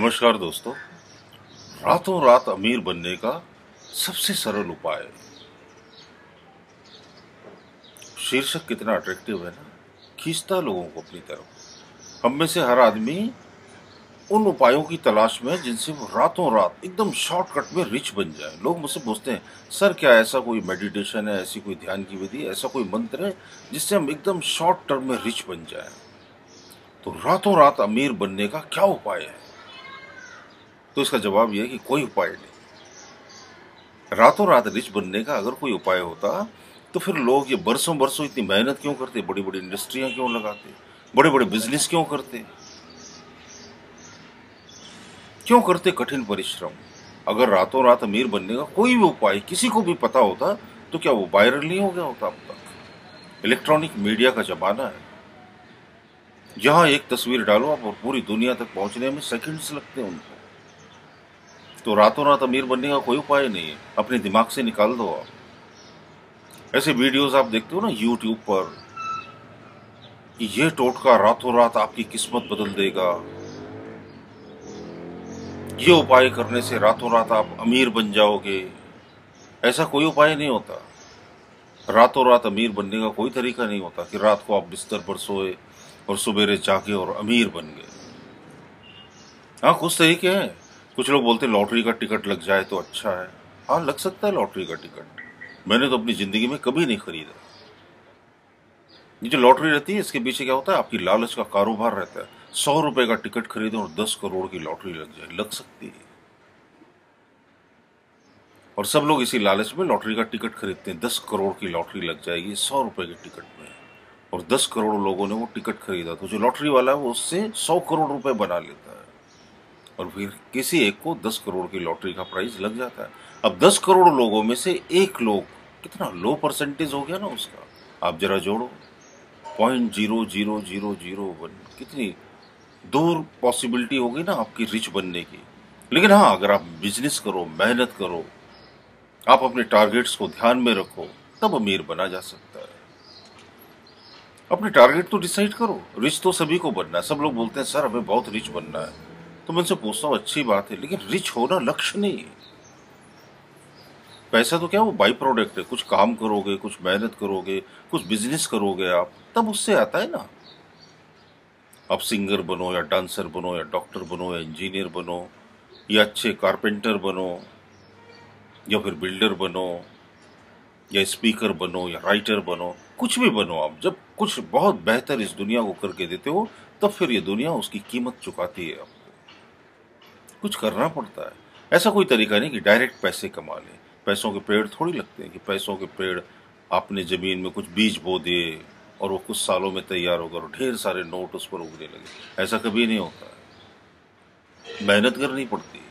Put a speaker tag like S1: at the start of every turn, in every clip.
S1: नमस्कार दोस्तों। रातों रात अमीर बनने का सबसे सरल उपाय। शीर्षक कितना अट्रैक्टिव है ना, खींचता लोगों को अपनी तरफ। हम में से हर आदमी उन उपायों की तलाश में है जिनसे वो रातों रात एकदम शॉर्टकट में रिच बन जाए। लोग मुझसे पूछते हैं, सर क्या ऐसा कोई मेडिटेशन है, ऐसी कोई ध्यान की विधि, ऐसा कोई मंत्र है जिससे हम एकदम शॉर्ट टर्म में रिच बन जाए? तो रातों रात अमीर बनने का क्या उपाय है? तो इसका जवाब यह है कि कोई उपाय नहीं। रातों रात रिच बनने का अगर कोई उपाय होता तो फिर लोग ये बरसों बरसों इतनी मेहनत क्यों करते, बड़ी बड़ी इंडस्ट्रियां क्यों लगाते, बड़े बड़े बिजनेस क्यों करते, क्यों करते कठिन परिश्रम? अगर रातों रात अमीर बनने का कोई भी उपाय किसी को भी पता होता तो क्या वो वायरल नहीं हो गया होता अब तक? इलेक्ट्रॉनिक मीडिया का जमाना है, जहां एक तस्वीर डालो आप और पूरी दुनिया तक पहुंचने में सेकंड्स लगते हैं उनको। तो रातों रात अमीर बनने का कोई उपाय नहीं है, अपने दिमाग से निकाल दो आप। ऐसे वीडियोस आप देखते हो ना यूट्यूब पर कि ये टोटका रातों रात आपकी किस्मत बदल देगा, ये उपाय करने से रातों रात आप अमीर बन जाओगे। ऐसा कोई उपाय नहीं होता। रातों रात अमीर बनने का कोई तरीका नहीं होता कि रात को आप बिस्तर पर सोए और सवेरे जागे और अमीर बन गए। हाँ, कुछ तरीके हैं। कुछ लोग बोलते हैं लॉटरी का टिकट लग जाए तो अच्छा है। हाँ, लग सकता है लॉटरी का टिकट। मैंने तो अपनी जिंदगी में कभी नहीं खरीदा। ये जो लॉटरी रहती है इसके पीछे क्या होता है, आपकी लालच का कारोबार रहता है। 100 रुपए का टिकट खरीदे और 10 करोड़ की लॉटरी लग जाए, लग सकती है। और सब लोग इसी लालच में लॉटरी का टिकट खरीदते हैं। 10 करोड़ की लॉटरी लग जाएगी 100 रुपए के टिकट में, और 10 करोड़ लोगों ने वो टिकट खरीदा, तो जो लॉटरी वाला है वो उससे 100 करोड़ रुपए बना लेता है। और फिर किसी एक को 10 करोड़ की लॉटरी का प्राइस लग जाता है। अब 10 करोड़ लोगों में से एक लोग, कितना लो परसेंटेज हो गया ना उसका। आप जरा जोड़ो, 0.00001, कितनी दूर पॉसिबिलिटी होगी ना आपकी रिच बनने की। लेकिन हाँ, अगर आप बिजनेस करो, मेहनत करो, आप अपने टारगेट्स को ध्यान में रखो, तब अमीर बना जा सकता है। अपने टारगेट तो डिसाइड करो। रिच तो सभी को बनना है। सब लोग बोलते हैं सर हमें बहुत रिच बनना है, तो मैं उनसे पूछता हूँ अच्छी बात है, लेकिन रिच होना लक्ष्य नहीं है। पैसा तो क्या, वो बाई प्रोडक्ट है। कुछ काम करोगे, कुछ मेहनत करोगे, कुछ बिजनेस करोगे आप, तब उससे आता है ना। आप सिंगर बनो या डांसर बनो या डॉक्टर बनो या इंजीनियर बनो या अच्छे कारपेंटर बनो या फिर बिल्डर बनो या स्पीकर बनो या राइटर बनो, कुछ भी बनो आप, जब कुछ बहुत बेहतर इस दुनिया को करके देते हो तब फिर ये दुनिया उसकी कीमत चुकाती है आपको। कुछ करना पड़ता है। ऐसा कोई तरीका नहीं कि डायरेक्ट पैसे कमा ले। पैसों के पेड़ थोड़ी लगते हैं कि पैसों के पेड़ आपने जमीन में कुछ बीज बो दिए और वो कुछ सालों में तैयार होकर और ढेर सारे नोट उस पर उगने लगे। ऐसा कभी नहीं होता है। मेहनत करनी पड़ती है।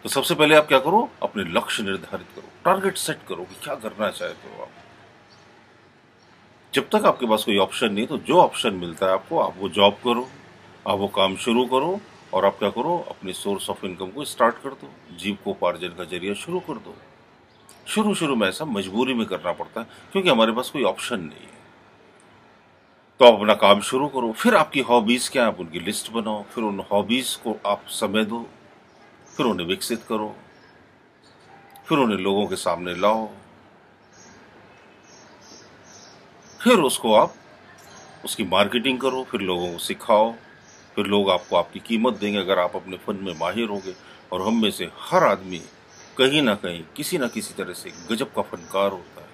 S1: तो सबसे पहले आप क्या करो, अपने लक्ष्य निर्धारित करो, टारगेट सेट करो कि क्या करना चाहते हो आप। जब तक आपके पास कोई ऑप्शन नहीं, तो जो ऑप्शन मिलता है आपको, आप वो जॉब करो, आप वो काम शुरू करो, और आप क्या करो, अपनी सोर्स ऑफ इनकम को स्टार्ट कर दो, जीविकोपार्जन का जरिया शुरू कर दो। शुरू शुरू में ऐसा मजबूरी में करना पड़ता है क्योंकि हमारे पास कोई ऑप्शन नहीं है। तो आप अपना काम शुरू करो। फिर आपकी हॉबीज क्या है, आप उनकी लिस्ट बनाओ, फिर उन हॉबीज को आप समय दो, फिर उन्हें विकसित करो, फिर उन्हें लोगों के सामने लाओ, फिर उसको आप उसकी मार्केटिंग करो, फिर लोगों को सिखाओ, फिर लोग आपको आपकी कीमत देंगे अगर आप अपने फन में माहिर होगे। और हम में से हर आदमी कहीं ना कहीं किसी ना किसी तरह से गजब का फनकार होता है।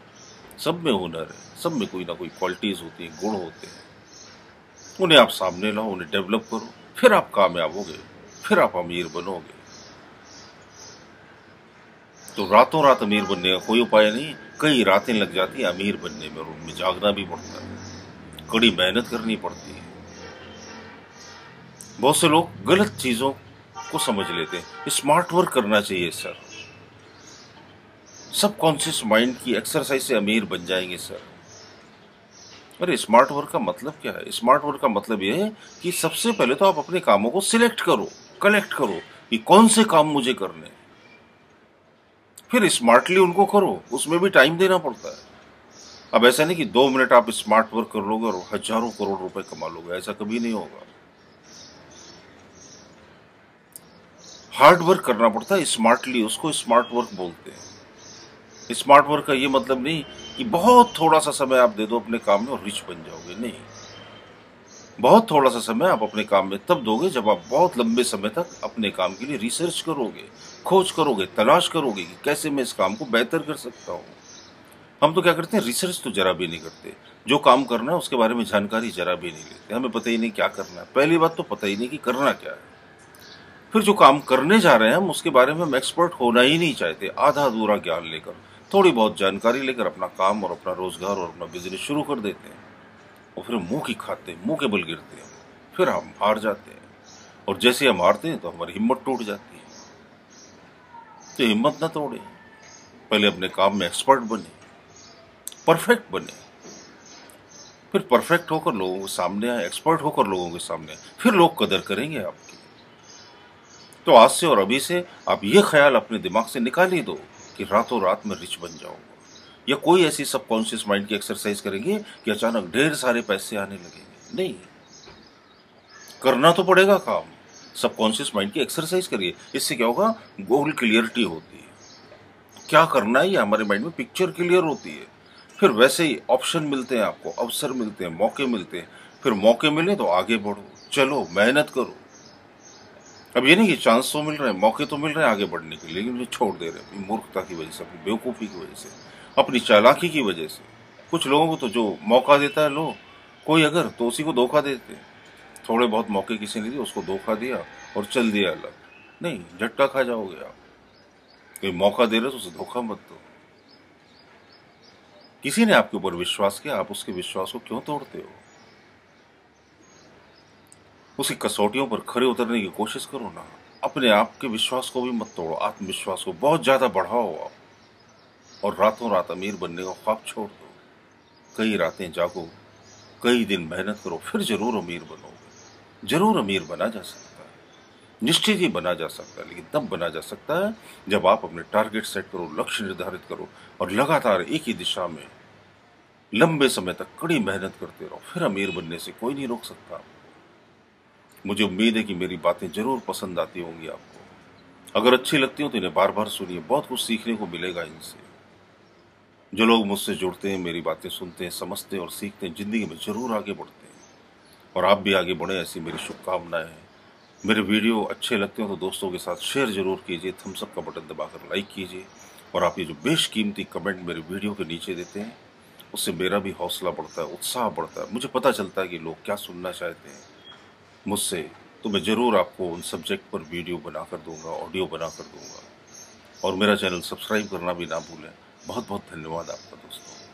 S1: सब में हुनर है, सब में कोई ना कोई क्वालिटीज होती हैं, गुण होते हैं। उन्हें आप सामने लाओ, उन्हें डेवलप करो, फिर आप कामयाब होगे, फिर आप अमीर बनोगे। तो रातों रात अमीर बनने का कोई उपाय नहीं। कई रातें लग जाती है अमीर बनने में, और उनमें जागना भी पड़ता है, कड़ी मेहनत करनी पड़ती है। बहुत से लोग गलत चीजों को समझ लेते हैं। स्मार्ट वर्क करना चाहिए सर, सबकॉन्शियस माइंड की एक्सरसाइज से अमीर बन जाएंगे सर। अरे स्मार्ट वर्क का मतलब क्या है? स्मार्ट वर्क का मतलब यह है कि सबसे पहले तो आप अपने कामों को सिलेक्ट करो, कलेक्ट करो कि कौन से काम मुझे करने, फिर स्मार्टली उनको करो। उसमें भी टाइम देना पड़ता है। अब ऐसा नहीं कि 2 मिनट आप स्मार्ट वर्क कर लोगे और हजारों करोड़ रुपए कमा लोगे, ऐसा कभी नहीं होगा। हार्ड वर्क करना पड़ता है स्मार्टली, उसको स्मार्ट वर्क बोलते हैं। स्मार्ट वर्क का ये मतलब नहीं कि बहुत थोड़ा सा समय आप दे दो अपने काम में और रिच बन जाओगे, नहीं। बहुत थोड़ा सा समय आप अपने काम में तब दोगे जब आप बहुत लंबे समय तक अपने काम के लिए रिसर्च करोगे, खोज करोगे, तलाश करोगे कि कैसे मैं इस काम को बेहतर कर सकता हूँ। हम तो क्या करते हैं, रिसर्च तो जरा भी नहीं करते। जो काम करना है उसके बारे में जानकारी जरा भी नहीं लेते। हमें पता ही नहीं क्या करना है। पहली बात तो पता ही नहीं कि करना क्या है। फिर जो काम करने जा रहे हैं हम उसके बारे में हम एक्सपर्ट होना ही नहीं चाहते। आधा अधूरा ज्ञान लेकर, थोड़ी बहुत जानकारी लेकर अपना काम और अपना रोजगार और अपना बिजनेस शुरू कर देते हैं और फिर मुंह की खाते हैं, मुंह के बल गिरते हैं, फिर हम हार जाते हैं। और जैसे हम हारते हैं तो हमारी हिम्मत टूट जाती है। तो हिम्मत ना तोड़े, पहले अपने काम में एक्सपर्ट बने, परफेक्ट बने, फिर परफेक्ट होकर लोगों के सामने आए, एक्सपर्ट होकर लोगों के सामने आए, फिर लोग कदर करेंगे आपकी। तो आज से और अभी से आप ये ख्याल अपने दिमाग से निकाल ही दो कि रातों रात में रिच बन जाऊंगा, या कोई ऐसी सबकॉन्शियस माइंड की एक्सरसाइज करेंगे कि अचानक ढेर सारे पैसे आने लगेंगे। नहीं, करना तो पड़ेगा काम। सबकॉन्शियस माइंड की एक्सरसाइज करिए, इससे क्या होगा, गोल क्लियरिटी होती है, क्या करना है ये हमारे माइंड में पिक्चर क्लियर होती है। फिर वैसे ही ऑप्शन मिलते हैं आपको, अवसर मिलते हैं, मौके मिलते हैं। फिर मौके मिले तो आगे बढ़ो, चलो मेहनत करो। अब ये नहीं कि चांस तो मिल रहे हैं, मौके तो मिल रहे हैं आगे बढ़ने के लिए, लेकिन उन्हें छोड़ दे रहे हैं अपनी मूर्खता की वजह से, अपनी बेवकूफ़ी की वजह से, अपनी चालाकी की वजह से। कुछ लोगों को तो जो मौका देता है लो कोई अगर, तो उसी को धोखा देते हैं। थोड़े बहुत मौके किसी ने दिए, उसको धोखा दिया और चल दिया अलग। नहीं, झटका खा जाओगे आप। कोई मौका दे रहे तो उसे धोखा मत दो। किसी ने आपके ऊपर विश्वास किया, आप उसके विश्वास को क्यों तोड़ते हो? उसकी कसौटियों पर खरे उतरने की कोशिश करो ना। अपने आप के विश्वास को भी मत तोड़ो, आत्मविश्वास को बहुत ज्यादा बढ़ाओ आप, और रातों रात अमीर बनने का ख्वाब छोड़ दो। कई रातें जागो, कई दिन मेहनत करो, फिर जरूर अमीर बनोगे। जरूर अमीर बना जा सकता है, निश्चित ही बना जा सकता है, लेकिन तब बना जा सकता है जब आप अपने टारगेट सेट करो, लक्ष्य निर्धारित करो और लगातार एक ही दिशा में लंबे समय तक कड़ी मेहनत करते रहो। फिर अमीर बनने से कोई नहीं रोक सकता। मुझे उम्मीद है कि मेरी बातें जरूर पसंद आती होंगी आपको। अगर अच्छी लगती हो तो इन्हें बार बार सुनिए, बहुत कुछ सीखने को मिलेगा इनसे। जो लोग मुझसे जुड़ते हैं, मेरी बातें सुनते हैं, समझते हैं और सीखते हैं, जिंदगी में जरूर आगे बढ़ते हैं। और आप भी आगे बढ़े, ऐसी मेरी शुभकामनाएं हैं। मेरे वीडियो अच्छे लगते हो तो दोस्तों के साथ शेयर जरूर कीजिए, थम्स अप का बटन दबाकर लाइक कीजिए। और आप ये जो बेशकीमती कमेंट मेरे वीडियो के नीचे देते हैं, उससे मेरा भी हौसला बढ़ता है, उत्साह बढ़ता है। मुझे पता चलता है कि लोग क्या सुनना चाहते हैं मुझसे। तो मैं जरूर आपको उन सब्जेक्ट पर वीडियो बनाकर दूंगा, ऑडियो बनाकर दूंगा। और मेरा चैनल सब्सक्राइब करना भी ना भूलें। बहुत बहुत धन्यवाद आपका दोस्तों।